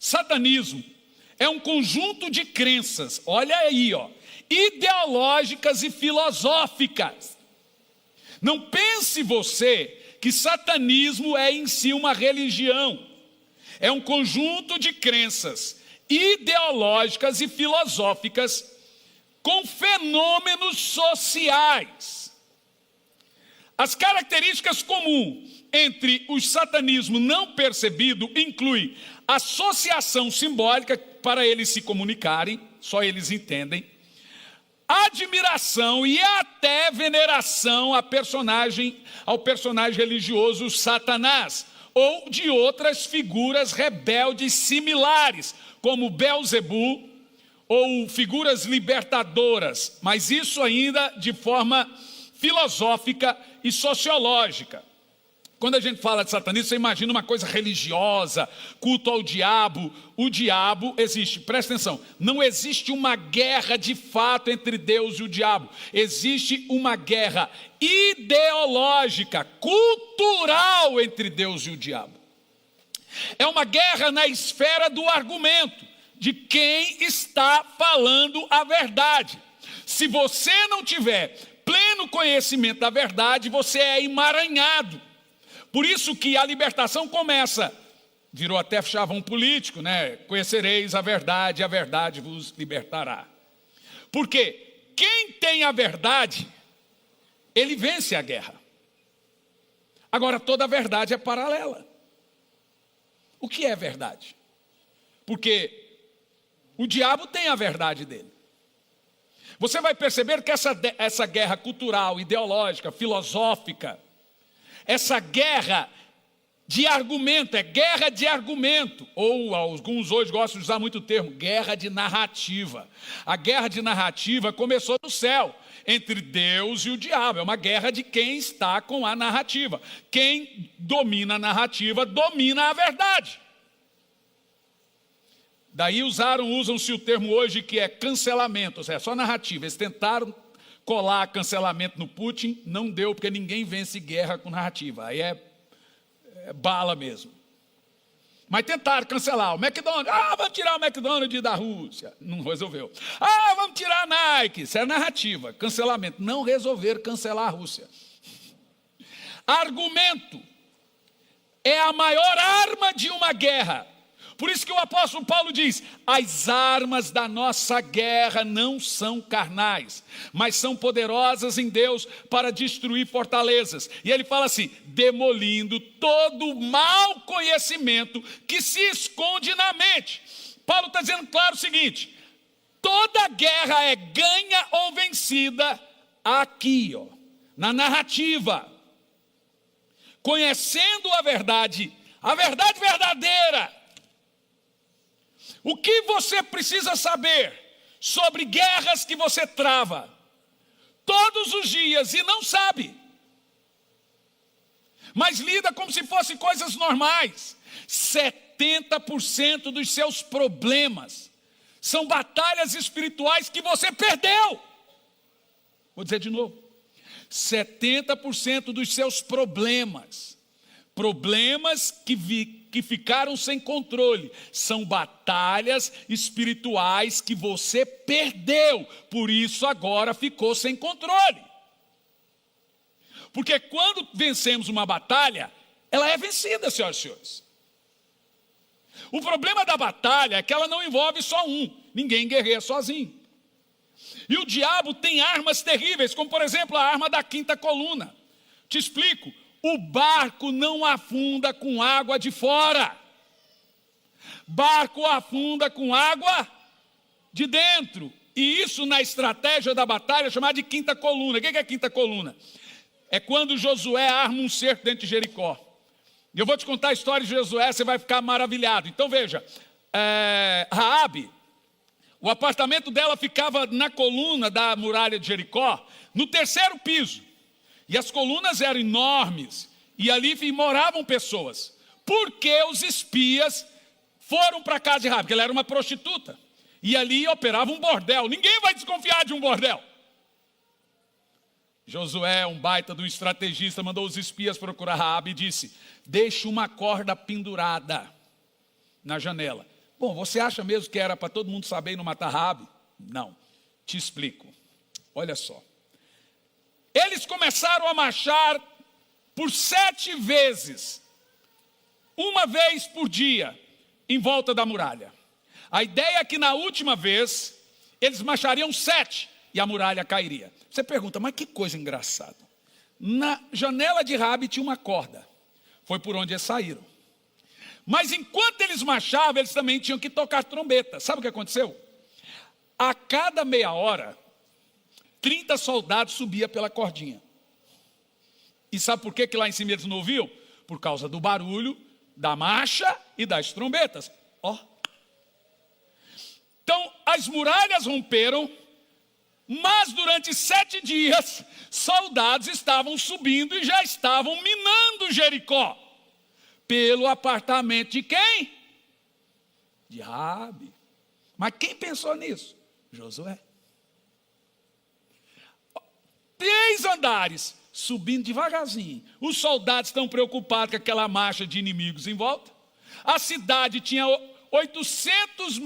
Satanismo é um conjunto de crenças, olha aí, ideológicas e filosóficas. Não pense você que satanismo é em si uma religião. É um conjunto de crenças ideológicas e filosóficas com fenômenos sociais. As características comuns entre o satanismo não percebido incluem associação simbólica para eles se comunicarem, só eles entendem, admiração e até veneração ao personagem religioso Satanás, ou de outras figuras rebeldes similares, como Belzebu, ou figuras libertadoras, mas isso ainda de forma filosófica e sociológica. Quando a gente fala de satanismo, você imagina uma coisa religiosa, culto ao diabo. O diabo existe, presta atenção, não existe uma guerra de fato entre Deus e o diabo. Existe uma guerra ideológica, cultural entre Deus e o diabo. É uma guerra na esfera do argumento, de quem está falando a verdade. Se você não tiver pleno conhecimento da verdade, você é emaranhado. Por isso que a libertação começa, virou até chavão político, né? Conhecereis a verdade vos libertará. Porque quem tem a verdade, ele vence a guerra. Agora, toda a verdade é paralela. O que é verdade? Porque o diabo tem a verdade dele. Você vai perceber que essa guerra cultural, ideológica, filosófica, essa guerra de argumento, é guerra de argumento, ou alguns hoje gostam de usar muito o termo, guerra de narrativa. A guerra de narrativa começou no céu, entre Deus e o diabo, é uma guerra de quem está com a narrativa. Quem domina a narrativa, domina a verdade. Daí usam-se o termo hoje que é cancelamento, ou seja, só narrativa. Eles tentaram colar cancelamento no Putin, não deu, porque ninguém vence guerra com narrativa. Aí é bala mesmo. Mas tentaram cancelar o McDonald's. Vamos tirar o McDonald's da Rússia. Não resolveu. Vamos tirar a Nike. Isso é narrativa, cancelamento. Não resolveram cancelar a Rússia. Argumento é a maior arma de uma guerra. Por isso que o apóstolo Paulo diz, as armas da nossa guerra não são carnais, mas são poderosas em Deus para destruir fortalezas. E ele fala assim, demolindo todo mau conhecimento que se esconde na mente. Paulo está dizendo claro o seguinte, toda guerra é ganha ou vencida aqui, na narrativa. Conhecendo a verdade verdadeira. O que você precisa saber sobre guerras que você trava todos os dias e não sabe, mas lida como se fossem coisas normais? 70% dos seus problemas são batalhas espirituais que você perdeu. Vou dizer de novo, 70% dos seus problemas que ficaram sem controle, são batalhas espirituais que você perdeu, por isso agora ficou sem controle. Porque quando vencemos uma batalha, ela é vencida, senhoras e senhores. O problema da batalha é que ela não envolve só um, ninguém guerreia sozinho. E o diabo tem armas terríveis, como por exemplo a arma da quinta coluna. Te explico. O barco não afunda com água de fora. Barco afunda com água de dentro. E isso na estratégia da batalha é chamado de quinta coluna. O que é quinta coluna? É quando Josué arma um cerco dentro de Jericó. E eu vou te contar a história de Josué, você vai ficar maravilhado. Então veja, Raabe, o apartamento dela ficava na coluna da muralha de Jericó, no terceiro piso. E as colunas eram enormes, e ali moravam pessoas. Porque os espias foram para a casa de Raabe, porque ela era uma prostituta. E ali operava um bordel. Ninguém vai desconfiar de um bordel. Josué, um baita de um estrategista, mandou os espias procurar Raabe e disse, deixe uma corda pendurada na janela. Bom, você acha mesmo que era para todo mundo saber e não matar Raabe? Não, te explico. Olha só. Eles começaram a marchar por 7 vezes, uma vez por dia, em volta da muralha. A ideia é que na última vez, eles marchariam 7 e a muralha cairia. Você pergunta, mas que coisa engraçada. Na janela de Raabe tinha uma corda. Foi por onde eles saíram. Mas enquanto eles marchavam, eles também tinham que tocar trombeta. Sabe o que aconteceu? A cada meia hora, 30 soldados subiam pela cordinha. E sabe por que lá em cima eles não ouviam? Por causa do barulho, da marcha e das trombetas. Ó. Então, as muralhas romperam, mas durante 7 dias, soldados estavam subindo e já estavam minando Jericó. Pelo apartamento de quem? De Raabe. Mas quem pensou nisso? Josué. 3 andares, subindo devagarzinho. Os soldados estão preocupados com aquela marcha de inimigos em volta. A cidade tinha 800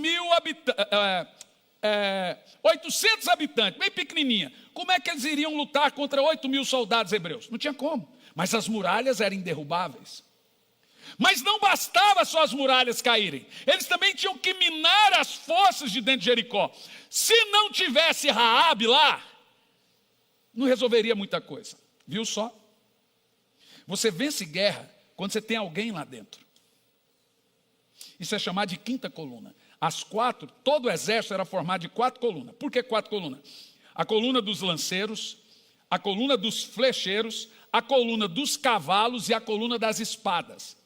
habitantes, bem pequenininha. Como é que eles iriam lutar contra 8.000 soldados hebreus? Não tinha como. Mas as muralhas eram inderrubáveis. Mas não bastava só as muralhas caírem. Eles também tinham que minar as forças de dentro de Jericó. Se não tivesse Raabe lá, não resolveria muita coisa. Viu só? Você vence guerra quando você tem alguém lá dentro. Isso é chamado de quinta coluna. As 4, todo o exército era formado de 4 colunas. Por que 4 colunas? A coluna dos lanceiros, a coluna dos flecheiros, a coluna dos cavalos e a coluna das espadas.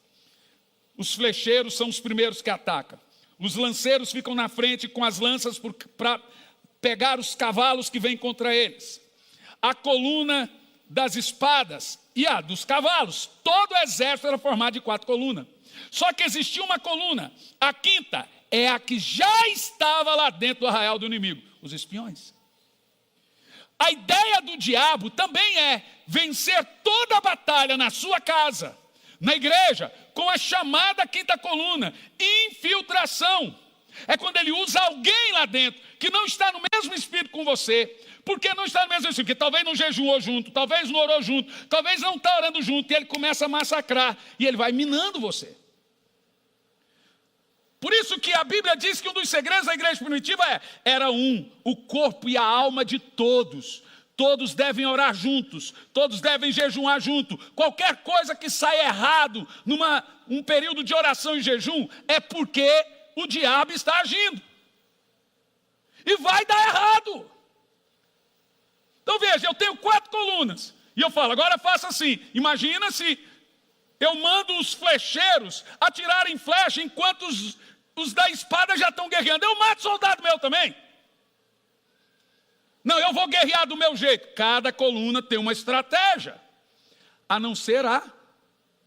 Os flecheiros são os primeiros que atacam. Os lanceiros ficam na frente com as lanças para pegar os cavalos que vêm contra eles. A coluna das espadas e a dos cavalos. Todo o exército era formado de 4 colunas. Só que existia uma coluna. A quinta é a que já estava lá dentro do arraial do inimigo. Os espiões. A ideia do diabo também é vencer toda a batalha na sua casa, na igreja, com a chamada quinta coluna, infiltração. É quando ele usa alguém lá dentro, que não está no mesmo espírito com você. Por que não está no mesmo espírito? Porque talvez não jejuou junto, talvez não orou junto, talvez não está orando junto, e ele começa a massacrar, e ele vai minando você. Por isso que a Bíblia diz que um dos segredos da igreja primitiva era o corpo e a alma de todos. Todos devem orar juntos, todos devem jejuar junto. Qualquer coisa que saia errado num período de oração e jejum é porque o diabo está agindo. E vai dar errado. Então veja, eu tenho 4 colunas. E eu falo, agora faça assim. Imagina se eu mando os flecheiros atirarem flecha enquanto os da espada já estão guerreando. Eu mato soldado meu também. Não, eu vou guerrear do meu jeito. Cada coluna tem uma estratégia. A não ser a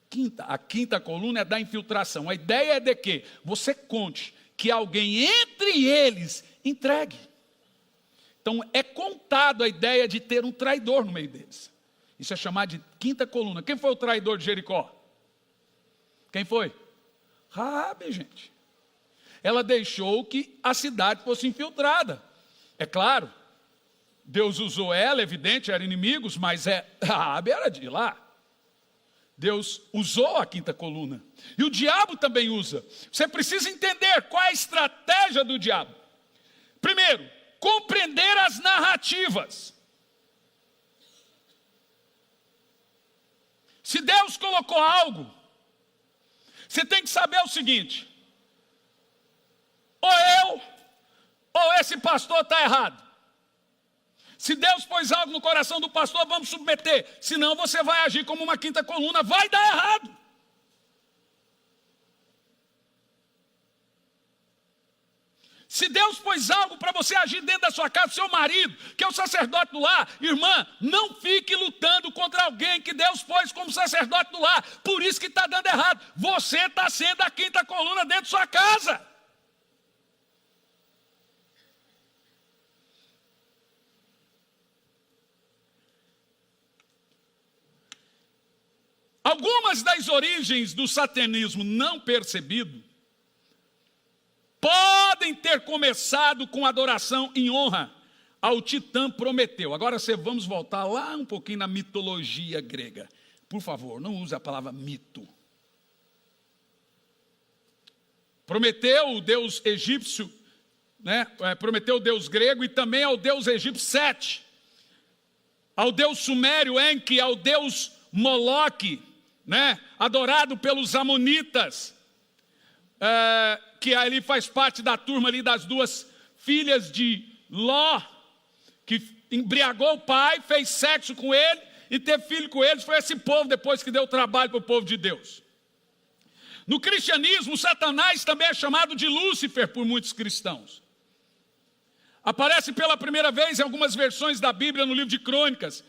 quinta. A quinta coluna é da infiltração. A ideia é de que você conte que alguém entre eles entregue. Então é contado a ideia de ter um traidor no meio deles. Isso é chamado de quinta coluna. Quem foi o traidor de Jericó? Quem foi? Raabe, gente. Ela deixou que a cidade fosse infiltrada. É claro, Deus usou ela, evidente, eram inimigos, mas Raabe era de lá. Deus usou a quinta coluna. E o diabo também usa. Você precisa entender qual é a estratégia do diabo. Primeiro, compreender as narrativas. Se Deus colocou algo, você tem que saber o seguinte: ou esse pastor está errado. Se Deus pôs algo no coração do pastor, vamos submeter. Senão você vai agir como uma quinta coluna, vai dar errado. Se Deus pôs algo para você agir dentro da sua casa, seu marido, que é o sacerdote do lar, irmã, não fique lutando contra alguém que Deus pôs como sacerdote do lar. Por isso que está dando errado. Você está sendo a quinta coluna dentro da sua casa. Algumas das origens do satanismo não percebido ter começado com adoração em honra ao titã Prometeu. Agora vamos voltar lá um pouquinho na mitologia grega. Por favor, não use a palavra mito. Prometeu, o deus egípcio, né? Prometeu o deus grego e também ao deus egípcio Sete, ao deus sumério Enki, ao deus Moloque, né? Adorado pelos amonitas, que ali faz parte da turma ali das duas filhas de Ló, que embriagou o pai, fez sexo com ele e teve filho com eles. Foi esse povo depois que deu trabalho para o povo de Deus. No cristianismo, Satanás também é chamado de Lúcifer por muitos cristãos. Aparece pela primeira vez em algumas versões da Bíblia no livro de Crônicas,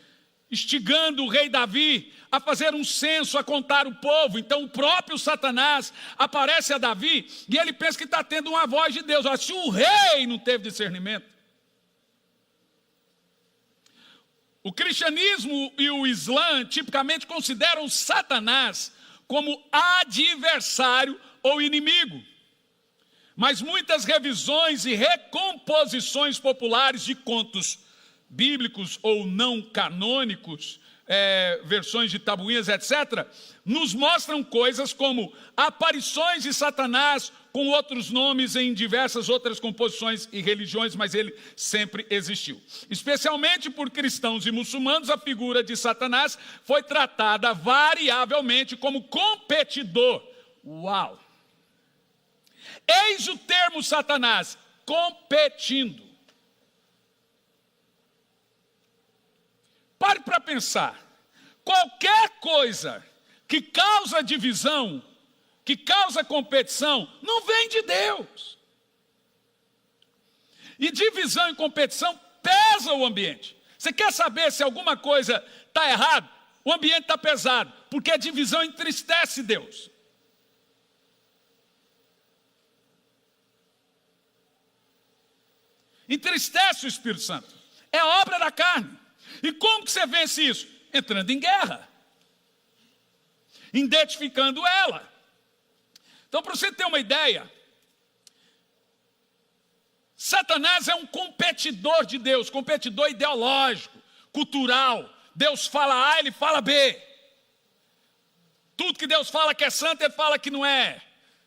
instigando o rei Davi a fazer um censo, a contar o povo. Então o próprio Satanás aparece a Davi e ele pensa que está tendo uma voz de Deus. Olha, se o rei não teve discernimento. O cristianismo e o Islã tipicamente consideram Satanás como adversário ou inimigo. Mas muitas revisões e recomposições populares de contos bíblicos ou não canônicos, versões de tabuinhas, etc., nos mostram coisas como aparições de Satanás com outros nomes em diversas outras composições e religiões, mas ele sempre existiu. Especialmente por cristãos e muçulmanos, a figura de Satanás foi tratada variavelmente como competidor. Uau! Eis o termo Satanás, competindo. Pare para pensar. Qualquer coisa que causa divisão, que causa competição, não vem de Deus. E divisão e competição pesa o ambiente. Você quer saber se alguma coisa está errada? O ambiente está pesado, porque a divisão entristece Deus. Entristece o Espírito Santo. É obra da carne. E como que você vence isso? Entrando em guerra. Identificando ela. Então, para você ter uma ideia, Satanás é um competidor de Deus, competidor ideológico, cultural. Deus fala A, ele fala B. Tudo que Deus fala que é santo, ele fala que não é.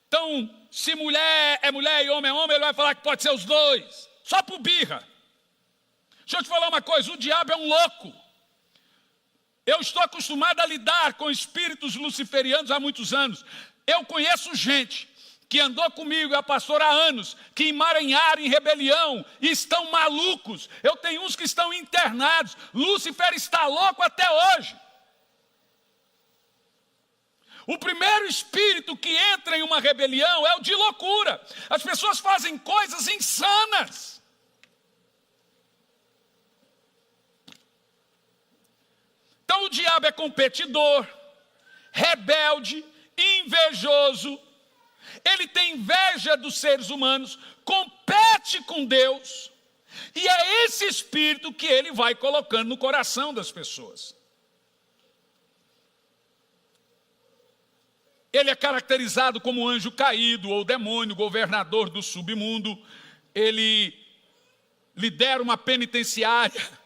Então, se mulher é mulher e homem é homem, ele vai falar que pode ser os dois. Só por birra. Deixa eu te falar uma coisa, o diabo é um louco. Eu estou acostumado a lidar com espíritos luciferianos há muitos anos. Eu conheço gente que andou comigo, a pastora há anos, que emaranharam em rebelião e estão malucos. Eu tenho uns que estão internados. Lúcifer está louco até hoje. O primeiro espírito que entra em uma rebelião é o de loucura. As pessoas fazem coisas insanas. Então o diabo é competidor, rebelde, invejoso. Ele tem inveja dos seres humanos, compete com Deus. E é esse espírito que ele vai colocando no coração das pessoas. Ele é caracterizado como anjo caído ou demônio, governador do submundo. Ele lidera uma penitenciária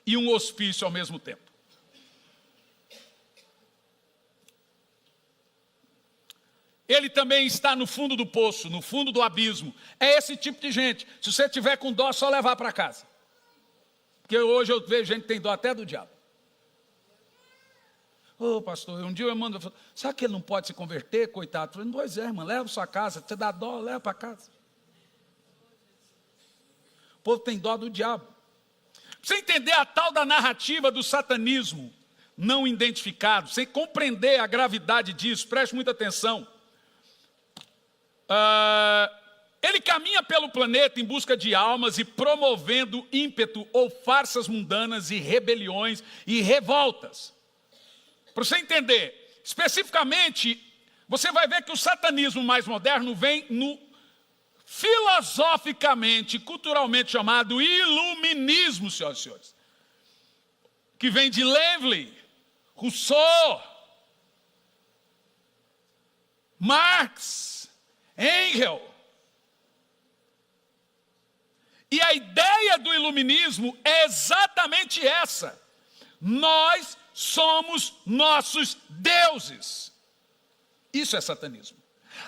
e um hospício ao mesmo tempo. Ele também está no fundo do poço, no fundo do abismo. É esse tipo de gente. Se você tiver com dó, é só levar para casa. Porque hoje eu vejo gente que tem dó até do diabo. Ô pastor, um dia eu mando, sabe que ele não pode se converter, coitado? Eu falei, pois é, irmão, leva para sua casa. Você dá dó, leva para casa. O povo tem dó do diabo. Você entender a tal da narrativa do satanismo não identificado, sem compreender a gravidade disso, preste muita atenção. Ele caminha pelo planeta em busca de almas e promovendo ímpeto ou farsas mundanas e rebeliões e revoltas. Para você entender, especificamente, você vai ver que o satanismo mais moderno vem no filosoficamente, culturalmente chamado iluminismo, senhoras e senhores, que vem de Levi, Rousseau, Marx, Engels. E a ideia do iluminismo é exatamente essa. Nós somos nossos deuses. Isso é satanismo.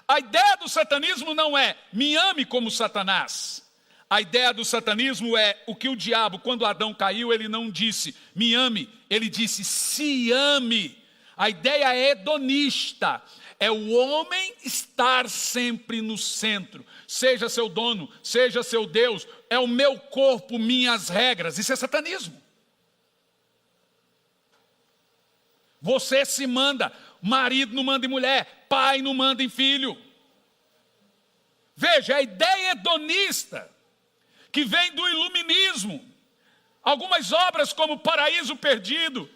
A ideia do satanismo não é me ame como Satanás. A ideia do satanismo é o que o diabo, quando Adão caiu, ele não disse me ame, ele disse se ame. A ideia é hedonista, é o homem estar sempre no centro. Seja seu dono, seja seu Deus, é o meu corpo, minhas regras. Isso é satanismo. Você se manda, marido não manda em mulher, pai não manda em filho. Veja, a ideia hedonista que vem do iluminismo. Algumas obras como Paraíso Perdido,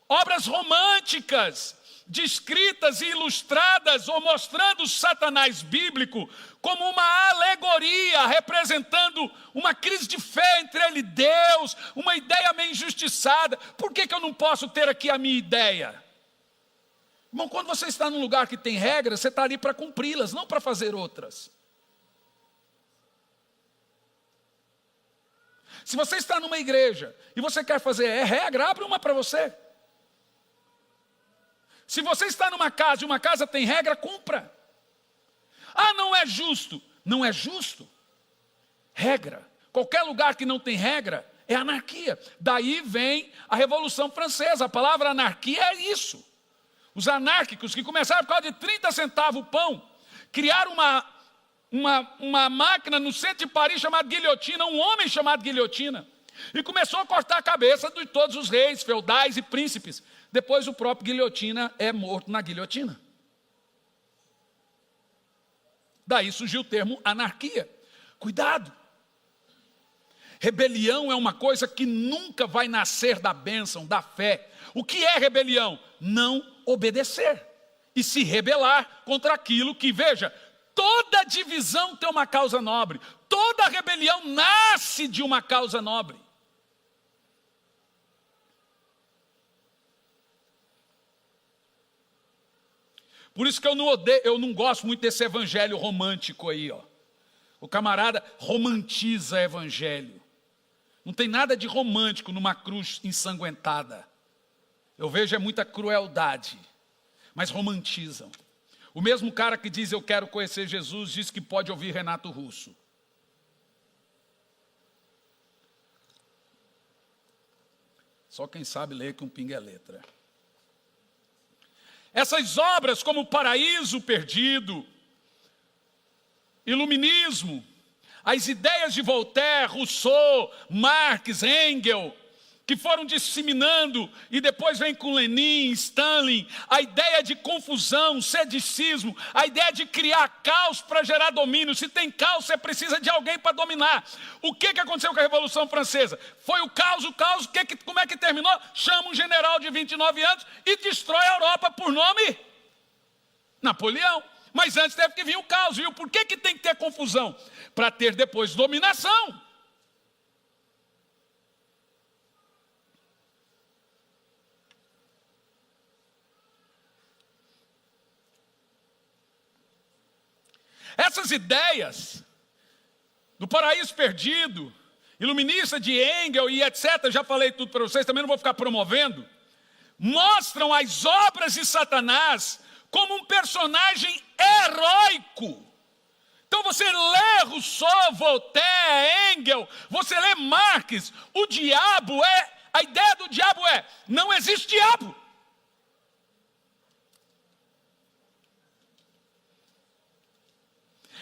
obras românticas, descritas e ilustradas ou mostrando o Satanás bíblico como uma alegoria, representando uma crise de fé entre ele e Deus, uma ideia meio injustiçada. Por que eu não posso ter aqui a minha ideia? Irmão, quando você está num lugar que tem regras, você está ali para cumpri-las, não para fazer outras. Se você está numa igreja e você quer fazer regra, abre uma para você. Se você está numa casa e uma casa tem regra, cumpra. Ah, não é justo. Não é justo. Regra. Qualquer lugar que não tem regra é anarquia. Daí vem a Revolução Francesa. A palavra anarquia é isso. Os anárquicos que começaram por causa de 30 centavos o pão, criaram uma máquina no centro de Paris chamada guilhotina, um homem chamado guilhotina, e começou a cortar a cabeça de todos os reis, feudais e príncipes. Depois o próprio guilhotina é morto na guilhotina. Daí surgiu o termo anarquia. Cuidado. Rebelião é uma coisa que nunca vai nascer da bênção, da fé. O que é rebelião? Não obedecer e se rebelar contra aquilo que, veja, toda divisão tem uma causa nobre. Toda rebelião nasce de uma causa nobre. Por isso que eu não gosto muito desse evangelho romântico aí, ó. O camarada romantiza evangelho. Não tem nada de romântico numa cruz ensanguentada. Eu vejo é muita crueldade, mas romantizam. O mesmo cara que diz eu quero conhecer Jesus, diz que pode ouvir Renato Russo. Só quem sabe ler que um pinga é letra. Essas obras como Paraíso Perdido, Iluminismo, as ideias de Voltaire, Rousseau, Marx, Engels, que foram disseminando, e depois vem com Lenin, Stalin, a ideia de confusão, sedicismo, a ideia de criar caos para gerar domínio. Se tem caos, você precisa de alguém para dominar. O que aconteceu com a Revolução Francesa? Foi o caos, como é que terminou? Chama um general de 29 anos e destrói a Europa por nome Napoleão. Mas antes teve que vir o caos, viu? Por que tem que ter confusão? Para ter depois dominação. Essas ideias do Paraíso Perdido, iluminista de Engels e etc., já falei tudo para vocês, também não vou ficar promovendo, mostram as obras de Satanás como um personagem heróico. Então você lê Rousseau, Voltaire, Engels, você lê Marx, a ideia do diabo é, não existe diabo.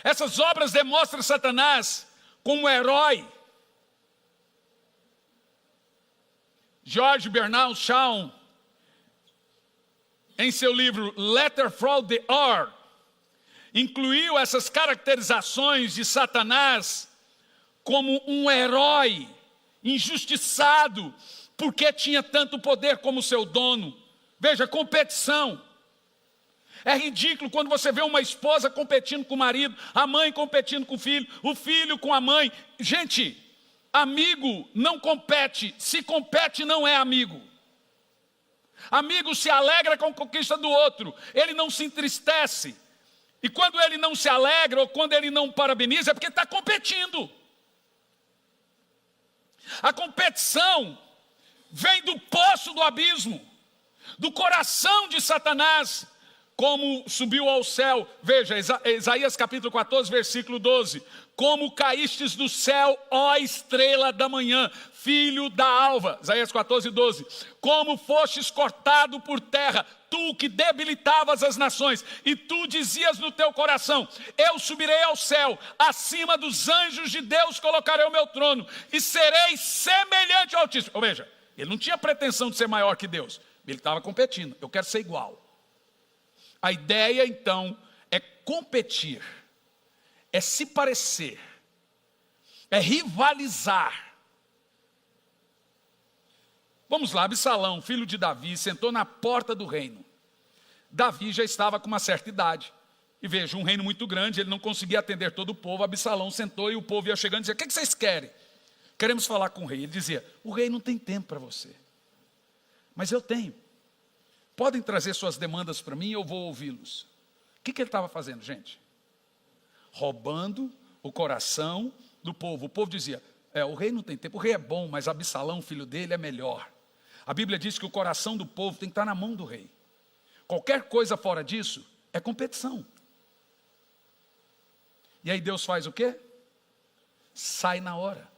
Essas obras demonstram Satanás como herói. George Bernard Shaw, em seu livro Letter from the Earth, incluiu essas caracterizações de Satanás como um herói injustiçado, porque tinha tanto poder como seu dono. Veja, competição. É ridículo quando você vê uma esposa competindo com o marido, a mãe competindo com o filho com a mãe. Gente, amigo não compete, se compete não é amigo. Amigo se alegra com a conquista do outro, ele não se entristece. E quando ele não se alegra ou quando ele não parabeniza é porque está competindo. A competição vem do poço do abismo, do coração de Satanás, como subiu ao céu. Veja, Isaías capítulo 14, versículo 12. Como caístes do céu, ó estrela da manhã, filho da alva. Isaías 14, 12. Como fostes cortado por terra, tu que debilitavas as nações, e tu dizias no teu coração: eu subirei ao céu, acima dos anjos de Deus colocarei o meu trono, e serei semelhante ao Altíssimo. Ou veja, ele não tinha pretensão de ser maior que Deus, ele estava competindo. Eu quero ser igual. A ideia, então, é competir, é se parecer, é rivalizar. Vamos lá, Absalão, filho de Davi, sentou na porta do reino. Davi já estava com uma certa idade. E veja, um reino muito grande, ele não conseguia atender todo o povo. Absalão sentou e o povo ia chegando e dizia: o que vocês querem? Queremos falar com o rei. Ele dizia: o rei não tem tempo para você, mas eu tenho. Podem trazer suas demandas para mim, eu vou ouvi-los. O que ele estava fazendo, gente? Roubando o coração do povo. O povo dizia: o rei não tem tempo, o rei é bom, mas Absalão, filho dele, é melhor. A Bíblia diz que o coração do povo tem que estar na mão do rei. Qualquer coisa fora disso é competição. E aí Deus faz o quê? Sai na hora.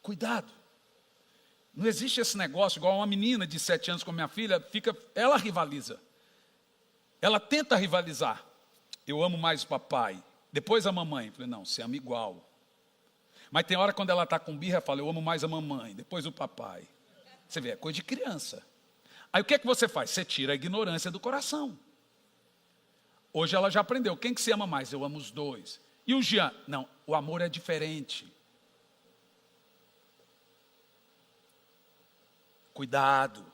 Cuidado. Não existe esse negócio, igual uma menina de 7 anos com minha filha, ela rivaliza. Ela tenta rivalizar. Eu amo mais o papai, depois a mamãe. Eu falei: não, você ama igual. Mas tem hora quando ela está com birra, ela fala: eu amo mais a mamãe, depois o papai. Você vê, é coisa de criança. Aí o que é que você faz? Você tira a ignorância do coração. Hoje ela já aprendeu. Quem que se ama mais? Eu amo os dois. E o Jean? Não, o amor é diferente. Cuidado.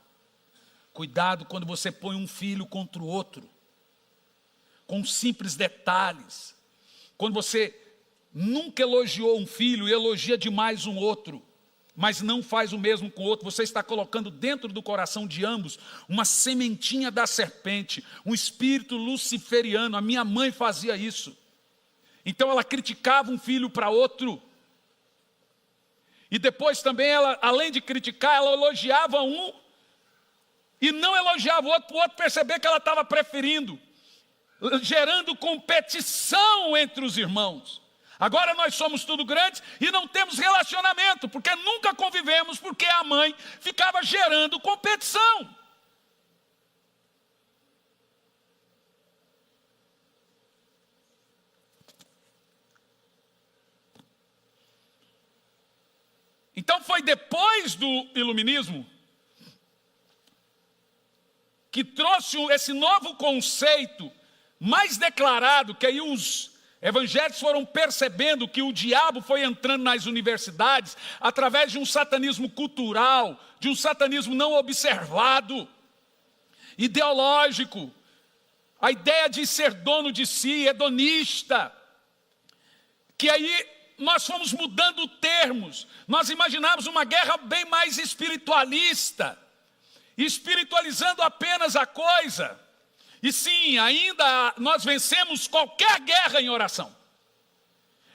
Cuidado quando você põe um filho contra o outro, com simples detalhes. Quando você nunca elogiou um filho e elogia demais um outro, mas não faz o mesmo com o outro, você está colocando dentro do coração de ambos uma sementinha da serpente, um espírito luciferiano. A minha mãe fazia isso. Então ela criticava um filho para outro. E depois também ela, além de criticar, ela elogiava um e não elogiava o outro, para o outro perceber que ela estava preferindo, gerando competição entre os irmãos. Agora nós somos tudo grandes e não temos relacionamento, porque nunca convivemos, porque a mãe ficava gerando competição. Então foi depois do iluminismo que trouxe esse novo conceito mais declarado, que aí os evangélicos foram percebendo que o diabo foi entrando nas universidades através de um satanismo cultural, de um satanismo não observado, ideológico, a ideia de ser dono de si, hedonista, que aí nós fomos mudando termos. Nós imaginávamos uma guerra bem mais espiritualista, espiritualizando apenas a coisa. E sim, ainda nós vencemos qualquer guerra em oração.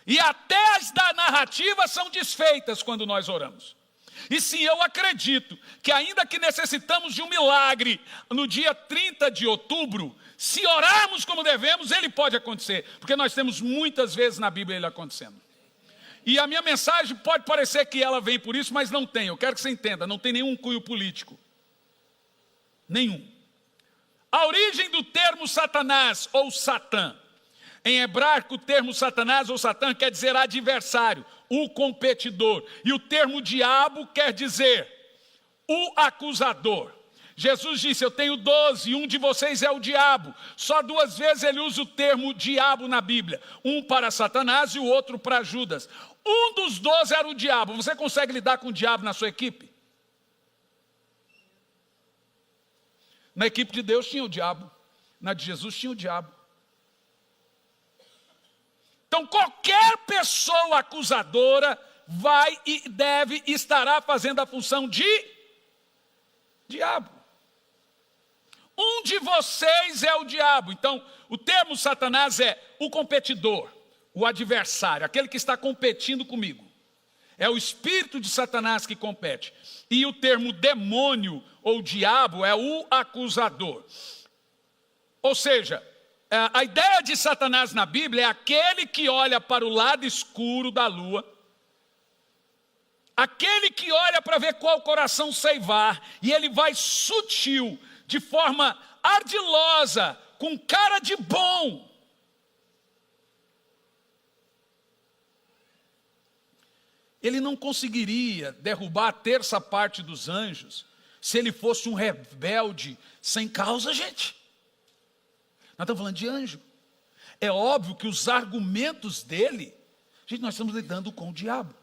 E até as da narrativa são desfeitas quando nós oramos. E sim, eu acredito que ainda que necessitamos de um milagre no dia 30 de outubro, se orarmos como devemos, ele pode acontecer. Porque nós temos muitas vezes na Bíblia ele acontecendo. E a minha mensagem pode parecer que ela vem por isso, mas não tem. Eu quero que você entenda, não tem nenhum cunho político. Nenhum. A origem do termo Satanás ou Satã. Em hebraico, o termo Satanás ou Satã quer dizer adversário, o competidor. E o termo diabo quer dizer o acusador. Jesus disse: eu tenho 12, um de vocês é o diabo. Só 2 vezes ele usa o termo diabo na Bíblia. Um para Satanás e o outro para Judas. Um dos 12 era o diabo. Você consegue lidar com o diabo na sua equipe? Na equipe de Deus tinha o diabo. Na de Jesus tinha o diabo. Então qualquer pessoa acusadora vai e deve e estará fazendo a função de diabo. Um de vocês é o diabo. Então o termo Satanás é o competidor, o adversário, aquele que está competindo comigo. É o espírito de Satanás que compete. E o termo demônio ou diabo é o acusador. Ou seja, a ideia de Satanás na Bíblia é aquele que olha para o lado escuro da lua, aquele que olha para ver qual coração ceivar, e ele vai sutil, de forma ardilosa, com cara de bom. Ele não conseguiria derrubar a terça parte dos anjos se ele fosse um rebelde sem causa, gente. Nós estamos falando de anjo. É óbvio que os argumentos dele, gente, nós estamos lidando com o diabo.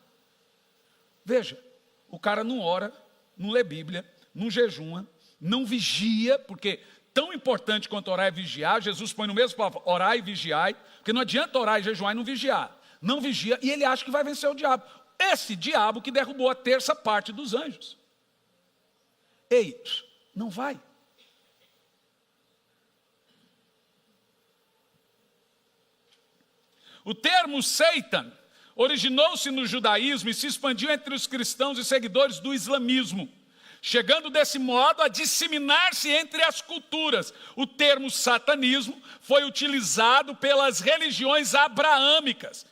Veja, o cara não ora, não lê Bíblia, não jejuma, não vigia, porque tão importante quanto orar é vigiar. Jesus põe no mesmo palavra, orar e vigiar, porque não adianta orar e jejuar e não vigiar. Não vigia, e ele acha que vai vencer o diabo. Esse diabo que derrubou a terça parte dos anjos. Ei, não vai. O termo Satan originou-se no judaísmo e se expandiu entre os cristãos e seguidores do islamismo, chegando desse modo a disseminar-se entre as culturas. O termo satanismo foi utilizado pelas religiões abraâmicas,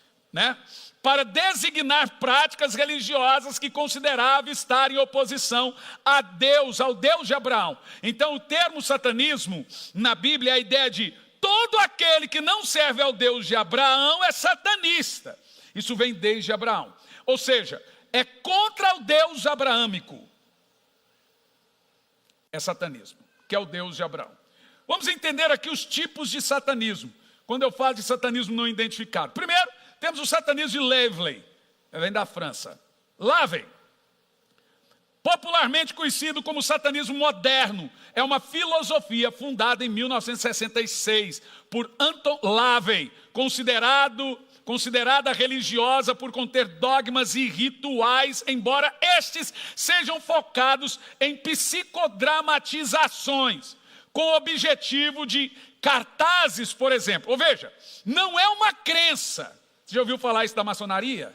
para designar práticas religiosas que considerava estar em oposição a Deus, ao Deus de Abraão. Então o termo satanismo na Bíblia é a ideia de todo aquele que não serve ao Deus de Abraão é satanista. Isso vem desde Abraão. Ou seja, é contra o Deus abraâmico. É satanismo, que é o Deus de Abraão. Vamos entender aqui os tipos de satanismo. Quando eu falo de satanismo não identificado. Primeiro, temos o satanismo de Lavey, vem da França. Lavey, popularmente conhecido como satanismo moderno, é uma filosofia fundada em 1966 por Anton Lavey, considerada religiosa por conter dogmas e rituais, embora estes sejam focados em psicodramatizações, com o objetivo de cartazes, por exemplo. Ou veja, não é uma crença. Você já ouviu falar isso da maçonaria?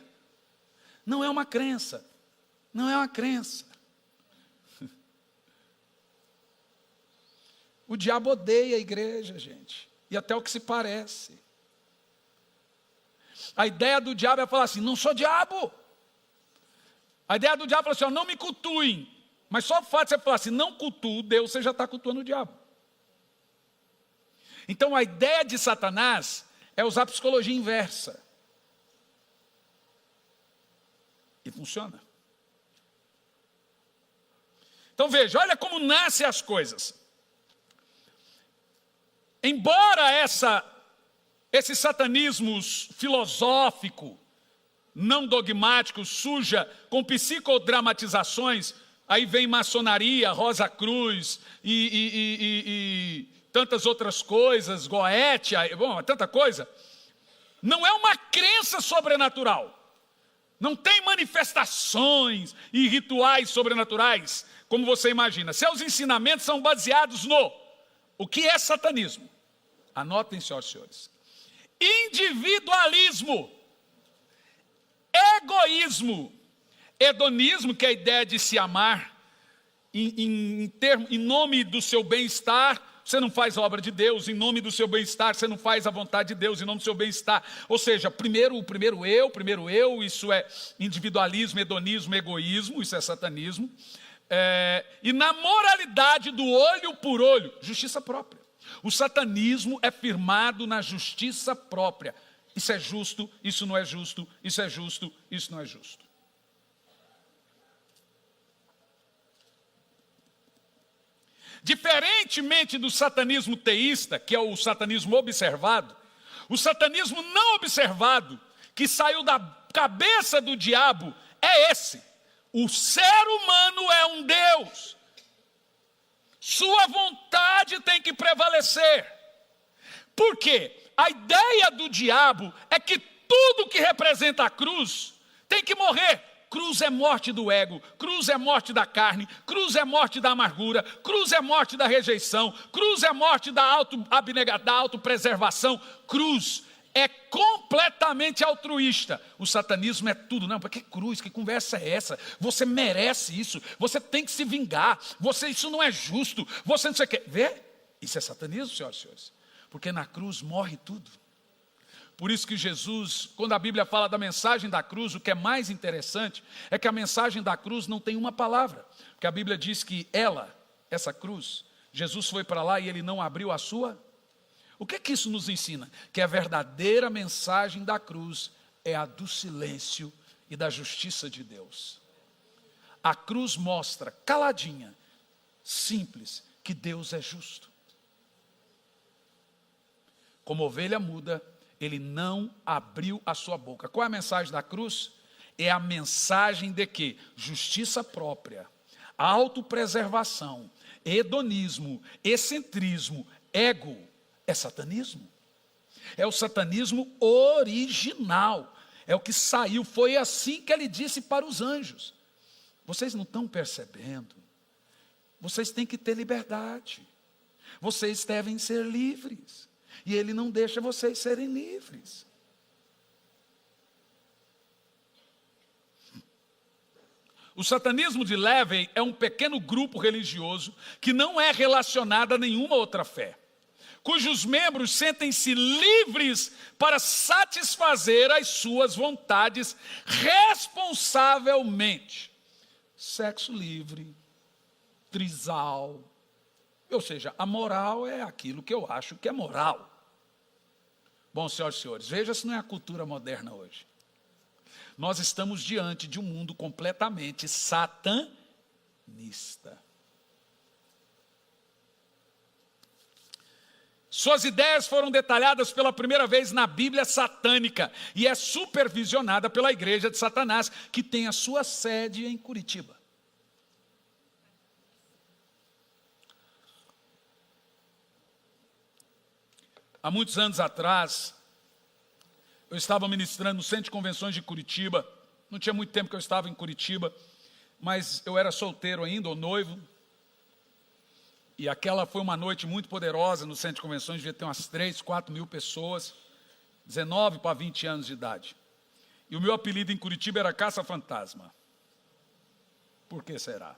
Não é uma crença. Não é uma crença. O diabo odeia a igreja, gente. E até o que se parece. A ideia do diabo é falar assim, não sou diabo. A ideia do diabo é falar assim, não me cultuem. Mas só o fato de você falar assim, não cultuo Deus, você já está cultuando o diabo. Então a ideia de Satanás é usar a psicologia inversa. E funciona. Então veja, olha como nascem as coisas. Embora esse satanismo filosófico, não dogmático, suja, com psicodramatizações, aí vem maçonaria, Rosa Cruz e tantas outras coisas, Goetia, bom, tanta coisa, não é uma crença sobrenatural. Não tem manifestações e rituais sobrenaturais, como você imagina. Seus ensinamentos são baseados o que é satanismo? Anotem, senhores. Individualismo, egoísmo, hedonismo, que é a ideia de se amar em nome do seu bem-estar. Você não faz a obra de Deus, em nome do seu bem-estar, você não faz a vontade de Deus, em nome do seu bem-estar. Ou seja, primeiro eu, isso é individualismo, hedonismo, egoísmo, isso é satanismo. E na moralidade do olho por olho, justiça própria. O satanismo é firmado na justiça própria. Isso é justo, isso não é justo, isso é justo, isso não é justo. Diferentemente do satanismo teísta, que é o satanismo observado, o satanismo não observado, que saiu da cabeça do diabo, é esse. O ser humano é um Deus. Sua vontade tem que prevalecer. Por quê? A ideia do diabo é que tudo que representa a cruz tem que morrer. Cruz é morte do ego, cruz é morte da carne, cruz é morte da amargura, cruz é morte da rejeição, cruz é morte da autopreservação. Cruz é completamente altruísta. O satanismo é tudo. Não, para que cruz? Que conversa é essa? Você merece isso. Você tem que se vingar. Isso não é justo. Você não sei o quê. Vê? Isso é satanismo, senhoras e senhores. Porque na cruz morre tudo. Por isso que Jesus, quando a Bíblia fala da mensagem da cruz, o que é mais interessante é que a mensagem da cruz não tem uma palavra. Porque a Bíblia diz que essa cruz, Jesus foi para lá e ele não abriu a sua. O que é que isso nos ensina? Que a verdadeira mensagem da cruz é a do silêncio e da justiça de Deus. A cruz mostra, caladinha, simples, que Deus é justo. Como ovelha muda, ele não abriu a sua boca. Qual é a mensagem da cruz? É a mensagem de que justiça própria, autopreservação, hedonismo, excentrismo, ego, é satanismo. É o satanismo original. É o que saiu. Foi assim que ele disse para os anjos. Vocês não estão percebendo? Vocês têm que ter liberdade. Vocês devem ser livres. E ele não deixa vocês serem livres. O satanismo de Lévey é um pequeno grupo religioso que não é relacionado a nenhuma outra fé, cujos membros sentem-se livres para satisfazer as suas vontades responsavelmente. Sexo livre, trisal, ou seja, a moral é aquilo que eu acho que é moral. Bom, senhoras e senhores, veja se não é a cultura moderna hoje. Nós estamos diante de um mundo completamente satanista. Suas ideias foram detalhadas pela primeira vez na Bíblia satânica e é supervisionada pela Igreja de Satanás, que tem a sua sede em Curitiba. Há muitos anos atrás, eu estava ministrando no Centro de Convenções de Curitiba. Não tinha muito tempo que eu estava em Curitiba, mas eu era solteiro ainda, ou noivo. E aquela foi uma noite muito poderosa no Centro de Convenções, devia ter umas 3, 4 mil pessoas, 19 para 20 anos de idade. E o meu apelido em Curitiba era Caça-Fantasma. Por que será?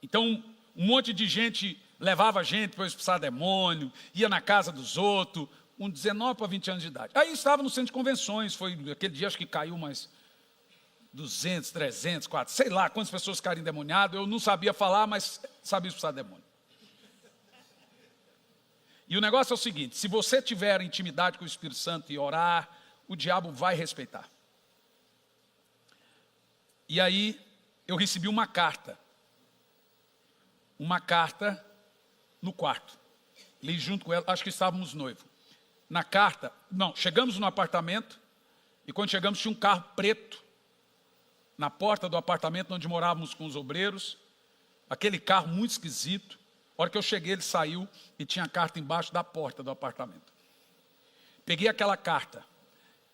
Então, um monte de gente levava a gente para expulsar demônio, ia na casa dos outros, com 19 para 20 anos de idade. Aí estava no Centro de Convenções, foi aquele dia acho que caiu umas 200, 300, 400, sei lá quantas pessoas ficaram endemoniadas. Eu não sabia falar, mas sabia expulsar demônio. E o negócio é o seguinte: se você tiver intimidade com o Espírito Santo e orar, o diabo vai respeitar. E aí eu recebi uma carta no quarto. Li junto com ela, acho que estávamos noivos. Na carta, chegamos no apartamento, e quando chegamos tinha um carro preto na porta do apartamento onde morávamos com os obreiros, aquele carro muito esquisito. A hora que eu cheguei, ele saiu e tinha a carta embaixo da porta do apartamento. Peguei aquela carta,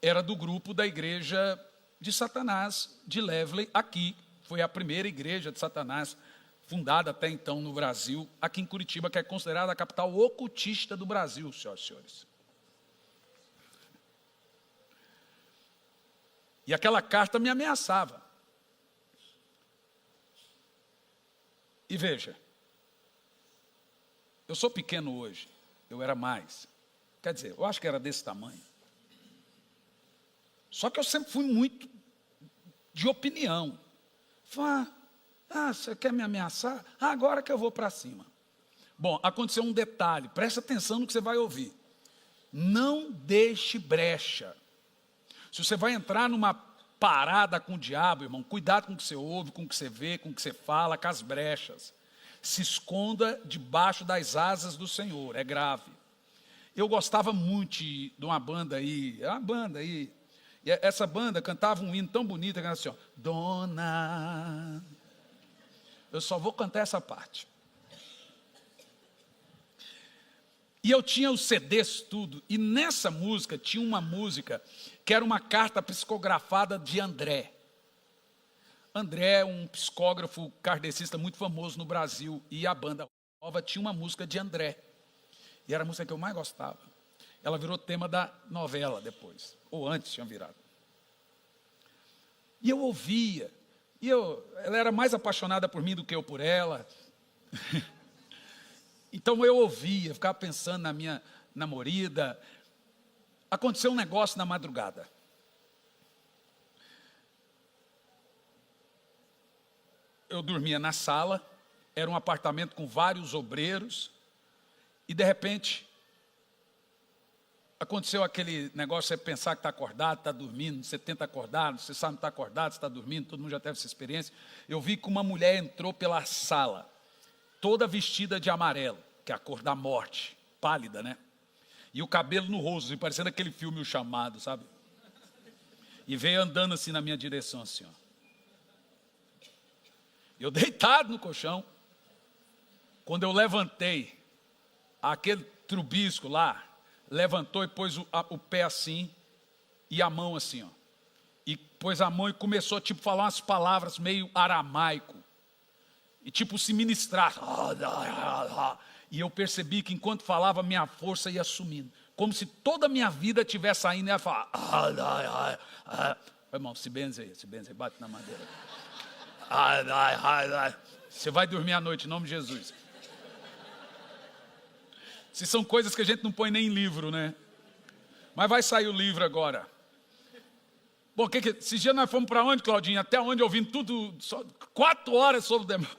era do grupo da igreja de Satanás, de Lévey, aqui. Foi a primeira igreja de Satanás, fundada até então no Brasil, aqui em Curitiba, que é considerada a capital ocultista do Brasil, senhoras e senhores. E aquela carta me ameaçava. E veja, eu sou pequeno hoje, eu era mais. Quer dizer, eu acho que era desse tamanho. Só que eu sempre fui muito de opinião. Falei, você quer me ameaçar? Agora que eu vou para cima. Bom, aconteceu um detalhe, presta atenção no que você vai ouvir. Não deixe brecha. Se você vai entrar numa parada com o diabo, irmão, cuidado com o que você ouve, com o que você vê, com o que você fala, com as brechas. Se esconda debaixo das asas do Senhor, é grave. Eu gostava muito de uma banda aí, e essa banda cantava um hino tão bonito, que era assim, ó, Dona... Eu só vou cantar essa parte. E eu tinha os CDs tudo, e nessa música tinha uma música que era uma carta psicografada de André. André é um psicógrafo kardecista muito famoso no Brasil, e a banda nova tinha uma música de André. E era a música que eu mais gostava. Ela virou tema da novela depois, ou antes tinha virado. E eu ouvia, ela era mais apaixonada por mim do que eu por ela. Então eu ouvia, ficava pensando na minha namorada. Aconteceu um negócio na madrugada. Eu dormia na sala, era um apartamento com vários obreiros, e de repente, aconteceu aquele negócio, você pensar que está acordado, está dormindo, você tenta acordar, você sabe que está acordado, você está dormindo, todo mundo já teve essa experiência. Eu vi que uma mulher entrou pela sala, toda vestida de amarelo, que é a cor da morte, pálida, né? E o cabelo no rosto, parecendo aquele filme O Chamado, sabe? E veio andando assim na minha direção, assim, ó. Eu deitado no colchão, quando eu levantei, aquele trubisco lá, levantou e pôs o pé assim, e a mão assim, ó. E pôs a mão e começou a tipo, falar umas palavras meio aramaico. E tipo se ministrar. E eu percebi que enquanto falava, minha força ia sumindo. Como se toda a minha vida estivesse saindo e ia falar. Irmão, se benze, bate na madeira. Você vai dormir à noite, em nome de Jesus. Se são coisas que a gente não põe nem em livro, né? Mas vai sair o livro agora. Bom, esses dias nós fomos para onde, Claudinho? Até onde, ouvindo tudo, só 4 horas sobre o demônio.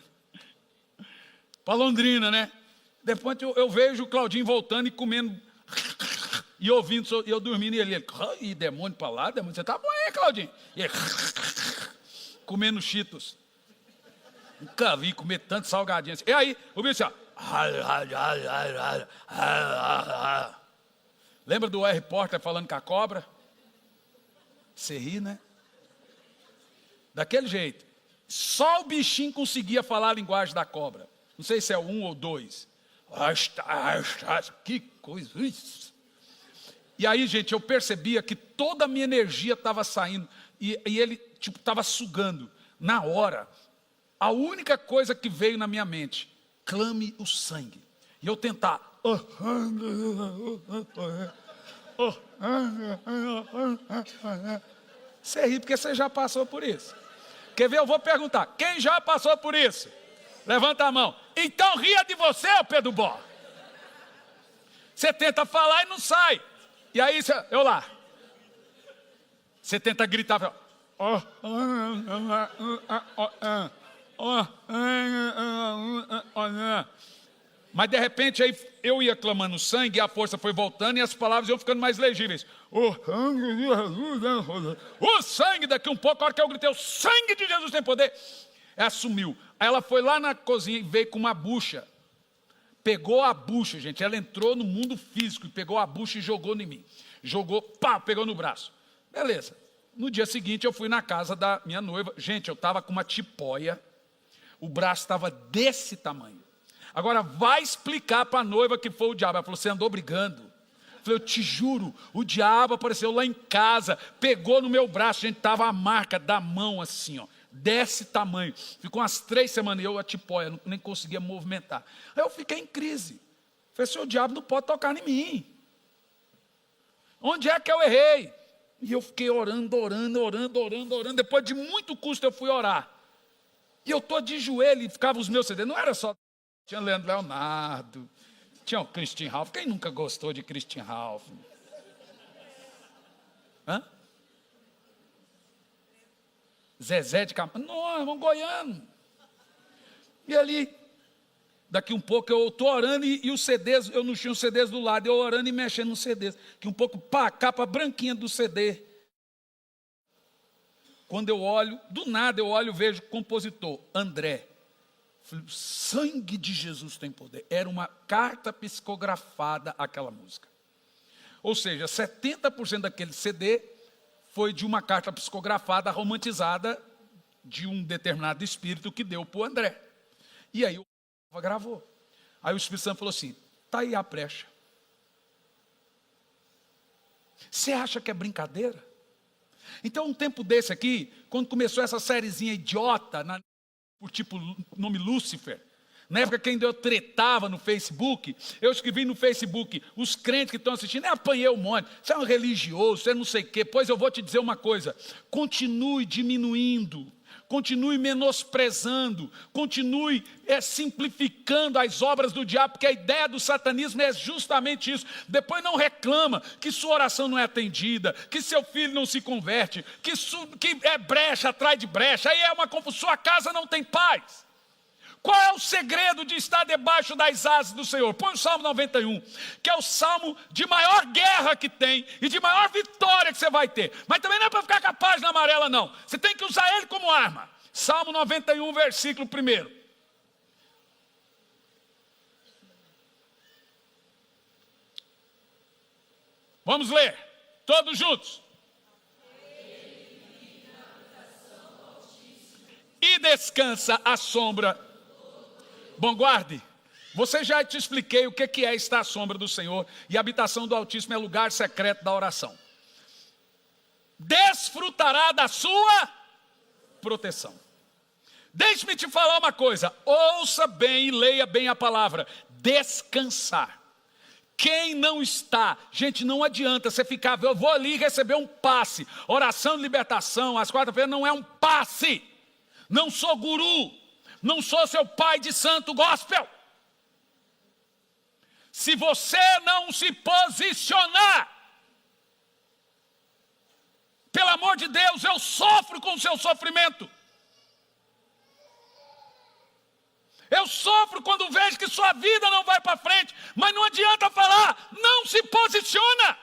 Para Londrina, né? Depois eu vejo o Claudinho voltando e comendo, e ouvindo, e eu dormindo, e ele, e demônio para lá, demônio, você tá bom aí, Claudinho? E ele, comendo Cheetos. Nunca vi comer tanto salgadinho assim. E aí, o bicho assim, lembra do Harry Potter falando com a cobra? Você ri, né? Daquele jeito. Só o bichinho conseguia falar a linguagem da cobra. Não sei se é 1 ou 2. Que coisa isso. E aí, gente, eu percebia que toda a minha energia estava saindo. E ele, tipo, estava sugando. Na hora, a única coisa que veio na minha mente, clame o sangue. E eu tentar. Você ri porque você já passou por isso. Quer ver? Eu vou perguntar. Quem já passou por isso? Levanta a mão. Então ria de você, Pedro Bó. Você tenta falar e não sai. E aí, eu lá. Você tenta gritar. Mas de repente aí eu ia clamando sangue, e a força foi voltando e as palavras iam ficando mais legíveis. O sangue, daqui um pouco, a hora que eu gritei, o sangue de Jesus tem poder. Ela sumiu. Aí ela foi lá na cozinha e veio com uma bucha. Pegou a bucha, gente. Ela entrou no mundo físico e pegou a bucha e jogou em mim. Jogou, pá, pegou no braço. Beleza. No dia seguinte eu fui na casa da minha noiva. Gente, eu estava com uma tipóia. O braço estava desse tamanho. Agora vai explicar para a noiva que foi o diabo. Ela falou, você andou brigando. Eu falei, eu te juro, o diabo apareceu lá em casa, pegou no meu braço, gente, estava a marca da mão assim, ó, desse tamanho. Ficou umas 3 semanas, eu a tipóia, nem conseguia movimentar. Aí eu fiquei em crise. Falei, seu diabo não pode tocar em mim. Onde é que eu errei? E eu fiquei orando. Depois de muito custo eu fui orar. E eu estou de joelho e ficava os meus CDs. Não era só... Tinha Leandro Leonardo, tinha o Christian Ralph. Quem nunca gostou de Christian Ralph? Hã? Zezé de Camargo. Não, irmão goiano. E ali, daqui um pouco eu estou orando e os CDs, eu não tinha os CDs do lado, eu orando e mexendo nos CDs. Que um pouco, pá, a capa branquinha do CD. Quando eu olho, do nada eu olho e vejo o compositor, André. Falei, o sangue de Jesus tem poder. Era uma carta psicografada aquela música. Ou seja, 70% daquele CD foi de uma carta psicografada romantizada de um determinado espírito que deu para o André. E aí o gravou. Aí o Espírito Santo falou assim, está aí a brecha. Você acha que é brincadeira? Então um tempo desse aqui, quando começou essa sériezinha idiota, por tipo nome Lúcifer, Na época que ainda eu tretava no Facebook, eu escrevi no Facebook, os crentes que estão assistindo, eu apanhei um monte, você é um religioso, você é não sei o quê. Pois eu vou te dizer uma coisa, continue diminuindo, continue menosprezando, continue simplificando as obras do diabo, porque a ideia do satanismo é justamente isso. Depois não reclama que sua oração não é atendida, que seu filho não se converte, que é brecha atrás de brecha, aí é uma confusão, sua casa não tem paz. Qual é o segredo de estar debaixo das asas do Senhor? Põe o Salmo 91, que é o salmo de maior guerra que tem e de maior vitória que você vai ter. Mas também não é para ficar com a página amarela, não. Você tem que usar ele como arma. Salmo 91, versículo 1. Vamos ler, todos juntos. E descansa a sombra. Bom, guarde, você já te expliquei o que é estar à sombra do Senhor, e a habitação do Altíssimo é lugar secreto da oração. Desfrutará da sua proteção. Deixe-me te falar uma coisa, ouça bem e leia bem a palavra, descansar. Quem não está, gente, não adianta você ficar, eu vou ali receber um passe, oração de libertação, às quarta-feiras não é um passe, não sou guru. Não sou seu pai de santo gospel. Se você não se posicionar, pelo amor de Deus, eu sofro com o seu sofrimento. Eu sofro quando vejo que sua vida não vai para frente, mas não adianta falar, não se posiciona.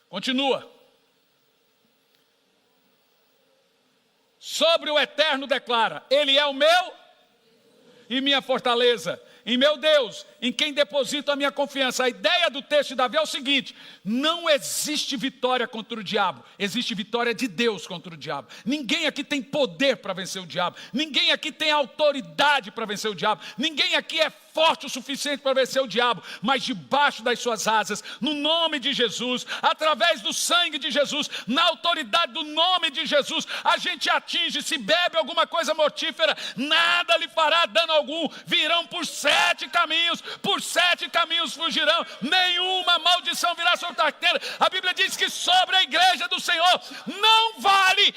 Continua. Sobre o Eterno declara, Ele é o meu e minha fortaleza, em meu Deus, em quem deposito a minha confiança. A ideia do texto de Davi é o seguinte, não existe vitória contra o diabo, existe vitória de Deus contra o diabo. Ninguém aqui tem poder para vencer o diabo, ninguém aqui tem autoridade para vencer o diabo, ninguém aqui é forte o suficiente para vencer o diabo, mas debaixo das suas asas, no nome de Jesus, através do sangue de Jesus, na autoridade do nome de Jesus, a gente atinge. Se bebe alguma coisa mortífera, nada lhe fará dano algum, virão por 7 caminhos fugirão, nenhuma maldição virá sobre a terra. A Bíblia diz que sobre a igreja do Senhor não vale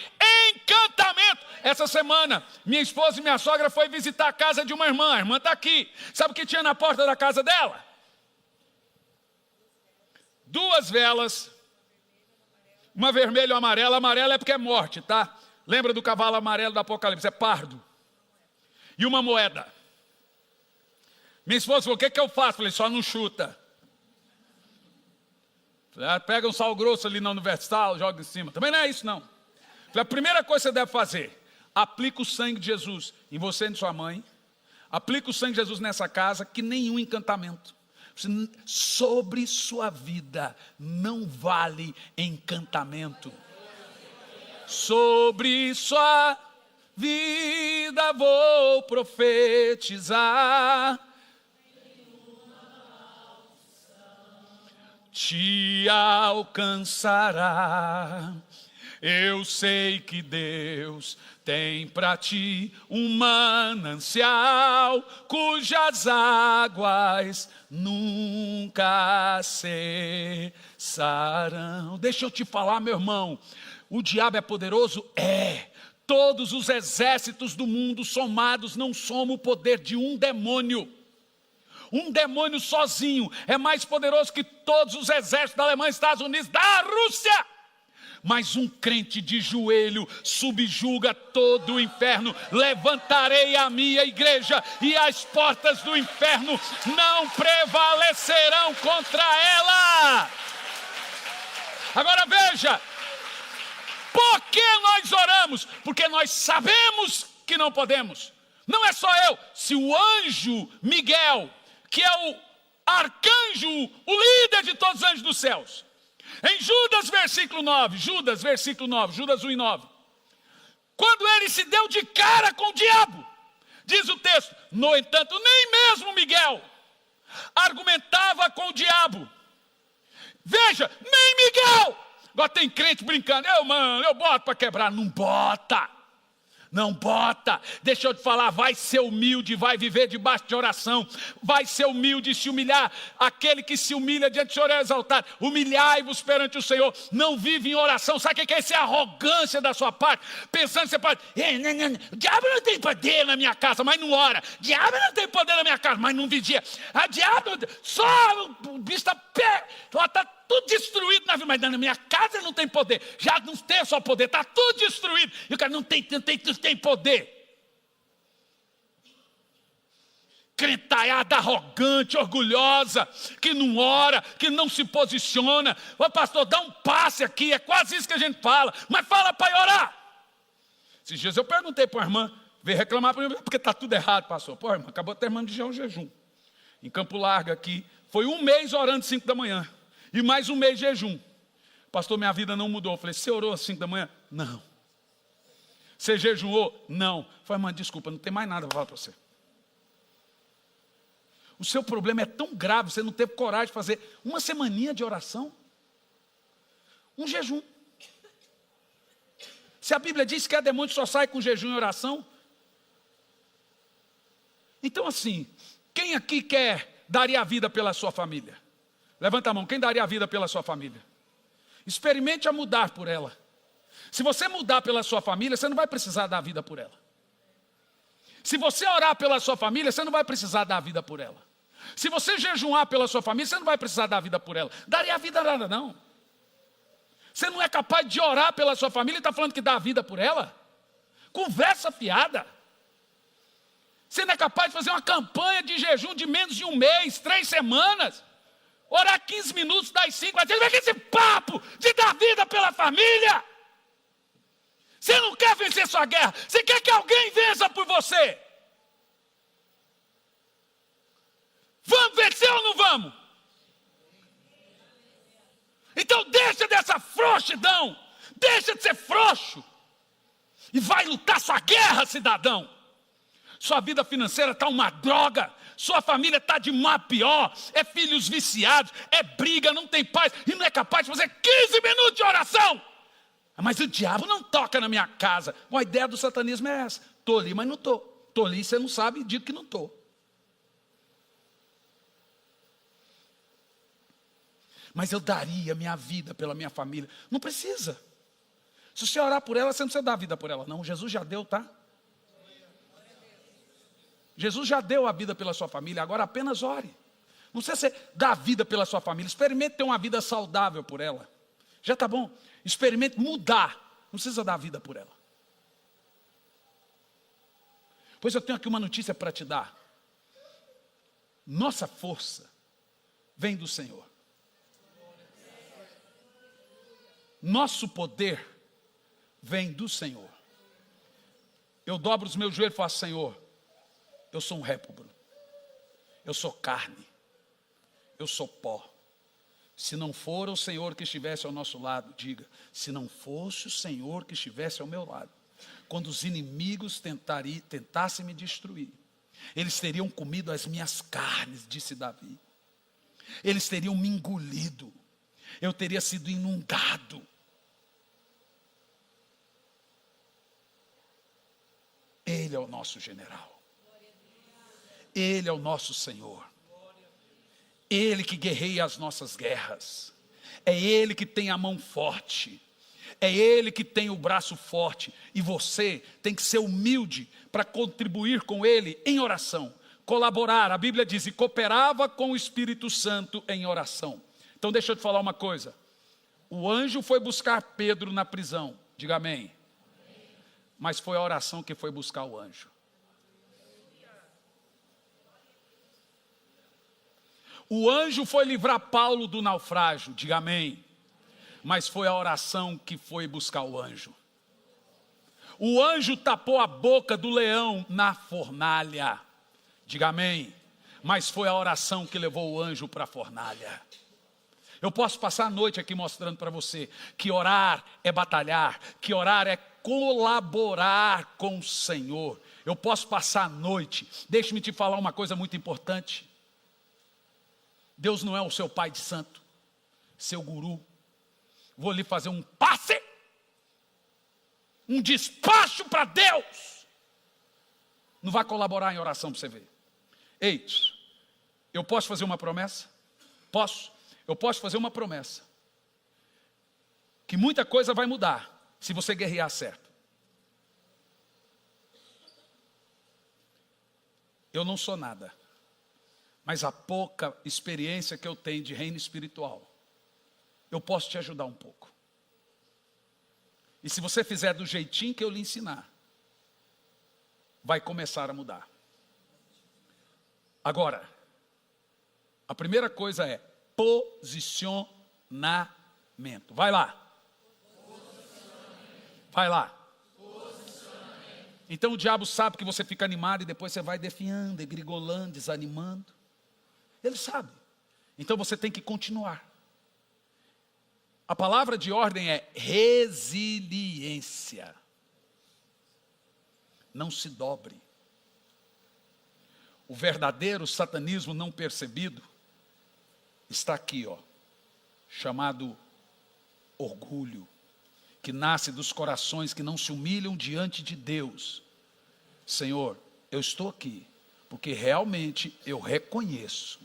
encantamento. Essa semana, minha esposa e minha sogra foi visitar a casa de uma irmã, a irmã está aqui. Sabe o que tinha na porta da casa dela? 2 velas, uma vermelha e uma amarela. Amarela é porque é morte, tá? Lembra do cavalo amarelo do Apocalipse, é pardo. E uma moeda. Minha esposa falou, o que eu faço? Falei, só não chuta. Falei, pega um sal grosso ali na Universal, joga em cima. Também não é isso, não. Falei, a primeira coisa que você deve fazer, aplica o sangue de Jesus em você e em sua mãe. Aplica o sangue de Jesus nessa casa, que nenhum encantamento. Sobre sua vida não vale encantamento. Sobre sua vida vou profetizar. Te alcançará. Eu sei que Deus tem para ti um manancial cujas águas nunca cessarão. Deixa eu te falar, meu irmão, o diabo é poderoso? É. Todos os exércitos do mundo somados não somam o poder de um demônio. Um demônio sozinho é mais poderoso que todos os exércitos da Alemanha, Estados Unidos, da Rússia. Mas um crente de joelho subjuga todo o inferno. Levantarei a minha igreja e as portas do inferno não prevalecerão contra ela. Agora veja, por que nós oramos? Porque nós sabemos que não podemos. Não é só eu, se o anjo Miguel, que é o arcanjo, o líder de todos os anjos dos céus, em Judas versículo 9, Judas 1:9, quando ele se deu de cara com o diabo, diz o texto, no entanto, nem mesmo Miguel argumentava com o diabo, Veja, nem Miguel. Agora tem crente brincando, eu boto para quebrar. Não bota. Não bota. Deixa eu te falar, vai ser humilde, vai viver debaixo de oração. Vai ser humilde e se humilhar. Aquele que se humilha diante do Senhor é exaltado. Humilhai-vos perante o Senhor. Não vive em oração. Sabe o que é isso? É arrogância da sua parte. Pensando que você pode... O diabo não tem poder na minha casa, mas não ora. O diabo não tem poder na minha casa, mas não vigia. A diabo... Só o bicho está tudo destruído na vida, mas na minha casa não tem poder. Já não tem só poder, está tudo destruído. E o cara não tem poder. Crentaiada arrogante, orgulhosa, que não ora, que não se posiciona. Ô pastor, dá um passe aqui, é quase isso que a gente fala. Mas fala para ir orar. Esses dias eu perguntei para a irmã, veio reclamar para mim, porque está tudo errado, pastor. Pô, irmã, acabou terminando de um jejum. Em Campo Largo aqui, foi 1 mês orando 5 da manhã. E mais 1 mês de jejum. Pastor, minha vida não mudou. Eu falei, você orou às 5 da manhã? Não. Você jejuou? Não. Eu falei, irmã, desculpa, não tem mais nada para falar para você. O seu problema é tão grave, você não teve coragem de fazer uma semaninha de oração? Um jejum. Se a Bíblia diz que a demônio só sai com jejum e oração. Então assim, quem aqui daria a vida pela sua família? Levanta a mão, quem daria a vida pela sua família? Experimente a mudar por ela. Se você mudar pela sua família, você não vai precisar dar a vida por ela. Se você orar pela sua família, você não vai precisar dar a vida por ela. Se você jejuar pela sua família, você não vai precisar dar a vida por ela. Daria a vida nada não. Você não é capaz de orar pela sua família e está falando que dá a vida por ela? Conversa fiada. Você não é capaz de fazer uma campanha de jejum de menos de 1 mês, 3 semanas? Orar 15 minutos das 5, mas vem com esse papo de dar vida pela família. Você não quer vencer sua guerra, você quer que alguém vença por você. Vamos vencer ou não vamos? Então deixa dessa frouxidão, deixa de ser frouxo e vai lutar sua guerra, cidadão. Sua vida financeira está uma droga. Sua família está de má a pior. É filhos viciados. É briga, não tem paz. E não é capaz de fazer 15 minutos de oração. Mas o diabo não toca na minha casa. Bom, a ideia do satanismo é essa. Estou ali, mas não estou. Estou ali, você não sabe e digo que não estou. Mas eu daria minha vida pela minha família. Não precisa. Se você orar por ela, você não precisa dar a vida por ela. Não, Jesus já deu, tá? Jesus já deu a vida pela sua família, agora apenas ore. Não sei se você dá a vida pela sua família, experimente ter uma vida saudável por ela. Já está bom? Experimente mudar, não precisa dar a vida por ela. Pois eu tenho aqui uma notícia para te dar. Nossa força vem do Senhor. Nosso poder vem do Senhor. Eu dobro os meus joelhos e falo, Senhor, eu sou um réprobo, eu sou carne, eu sou pó. Se não for o Senhor que estivesse ao nosso lado, diga, se não fosse o Senhor que estivesse ao meu lado, quando os inimigos tentassem me destruir, eles teriam comido as minhas carnes, disse Davi. Eles teriam me engolido, eu teria sido inundado. Ele é o nosso general. Ele é o nosso Senhor. Ele que guerreia as nossas guerras. É Ele que tem a mão forte. É Ele que tem o braço forte. E você tem que ser humilde para contribuir com Ele em oração. Colaborar. A Bíblia diz, e cooperava com o Espírito Santo em oração. Então deixa eu te falar uma coisa. O anjo foi buscar Pedro na prisão. Diga amém. Mas foi a oração que foi buscar o anjo. O anjo foi livrar Paulo do naufrágio, diga amém. Mas foi a oração que foi buscar o anjo. O anjo tapou a boca do leão na fornalha, diga amém. Mas foi a oração que levou o anjo para a fornalha. Eu posso passar a noite aqui mostrando para você que orar é batalhar, que orar é colaborar com o Senhor. Eu posso passar a noite, deixe-me te falar uma coisa muito importante. Deus não é o seu pai de santo. seu guru, vou lhe fazer um passe, um despacho para Deus. Não vai colaborar em oração para você ver. Ei, eu posso fazer uma promessa? Posso. Eu posso fazer uma promessa. Que muita coisa vai mudar se você guerrear certo. Eu não sou nada, mas a pouca experiência que eu tenho de reino espiritual, eu posso te ajudar um pouco. E se você fizer do jeitinho que eu lhe ensinar, vai começar a mudar. Agora, a primeira coisa é posicionamento. Vai lá. Vai lá. Então o diabo sabe que você fica animado e depois você vai definhando, egrigolando, desanimando. Ele sabe. Então você tem que continuar. A palavra de ordem é resiliência. Não se dobre. O verdadeiro satanismo não percebido está aqui, chamado orgulho, que nasce dos corações que não se humilham diante de Deus. Senhor, eu estou aqui, porque realmente eu reconheço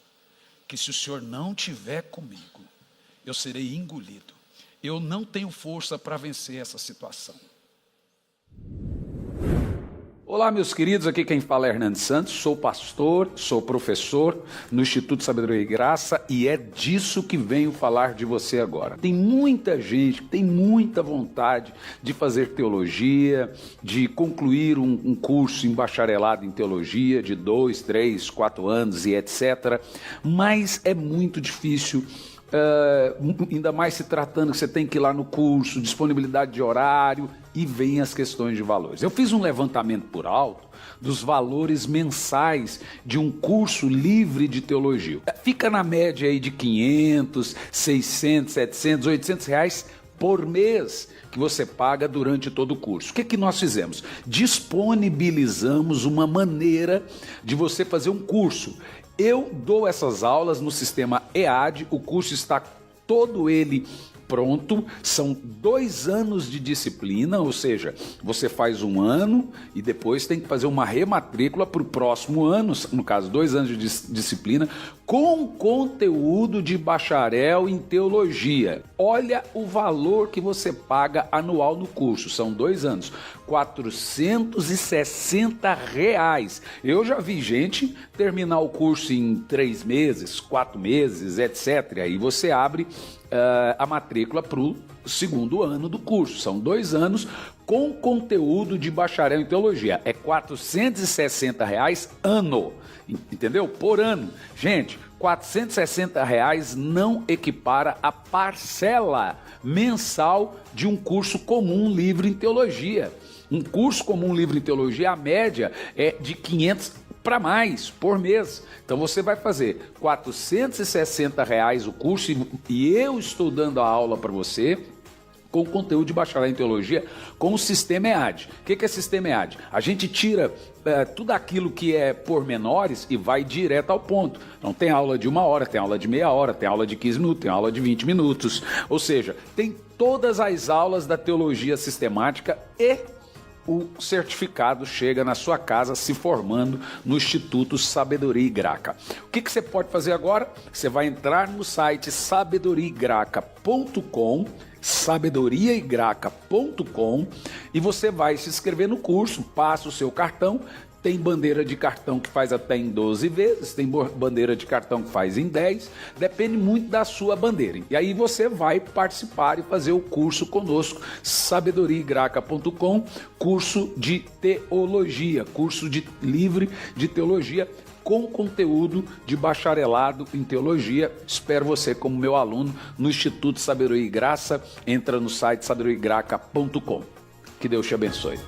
que se o Senhor não estiver comigo, eu serei engolido. Eu não tenho força para vencer essa situação. Olá, meus queridos, aqui quem fala é Hernandes Santos, sou pastor, sou professor no Instituto Sabedoria e Graça e é disso que venho falar de você agora. Tem muita gente que tem muita vontade de fazer teologia, de concluir um curso em bacharelado em teologia de 2, 3, 4 anos e etc. Mas é muito difícil. Ainda mais se tratando que você tem que ir lá no curso, disponibilidade de horário e vem as questões de valores. Eu fiz um levantamento por alto dos valores mensais de um curso livre de teologia. Fica na média aí de 500, 600, 700, 800 reais por mês que você paga durante todo o curso. O que nós fizemos? Disponibilizamos uma maneira de você fazer um curso. Eu dou essas aulas no sistema EAD, o curso está todo ele pronto, são 2 anos de disciplina, ou seja, você faz 1 ano e depois tem que fazer uma rematrícula para o próximo ano, no caso 2 anos de disciplina, com conteúdo de bacharel em teologia. Olha o valor que você paga anual no curso, são 2 anos, R$460. Eu já vi gente terminar o curso em 3 meses, 4 meses, etc. Aí você abre a matrícula para o 2º ano do curso. São 2 anos com conteúdo de bacharel em teologia. É R$460 ano, entendeu? Por ano. Gente, R$460 não equipara a parcela mensal de um curso comum livre em teologia. Um curso comum livre em teologia, a média é de 500 para mais por mês. Então você vai fazer R$460 o curso e eu estou dando a aula para você com conteúdo de bacharel em teologia com o sistema EAD. O que é sistema EAD? A gente tira tudo aquilo que é pormenores e vai direto ao ponto. Não tem aula de 1 hora, tem aula de meia hora, tem aula de 15 minutos, tem aula de 20 minutos. Ou seja, tem todas as aulas da teologia sistemática e o certificado chega na sua casa se formando no Instituto Sabedoria e Graça. O que você pode fazer agora? Você vai entrar no site sabedoriaigraca.com, sabedoriaigraca.com, e você vai se inscrever no curso, passa o seu cartão. Tem bandeira de cartão que faz até em 12 vezes, tem bandeira de cartão que faz em 10, depende muito da sua bandeira. E aí você vai participar e fazer o curso conosco, sabedoriaigraca.com, curso de teologia, curso livre de teologia, com conteúdo de bacharelado em teologia. Espero você como meu aluno no Instituto Sabedoria e Graça. Entra no site sabedoriaigraca.com. Que Deus te abençoe.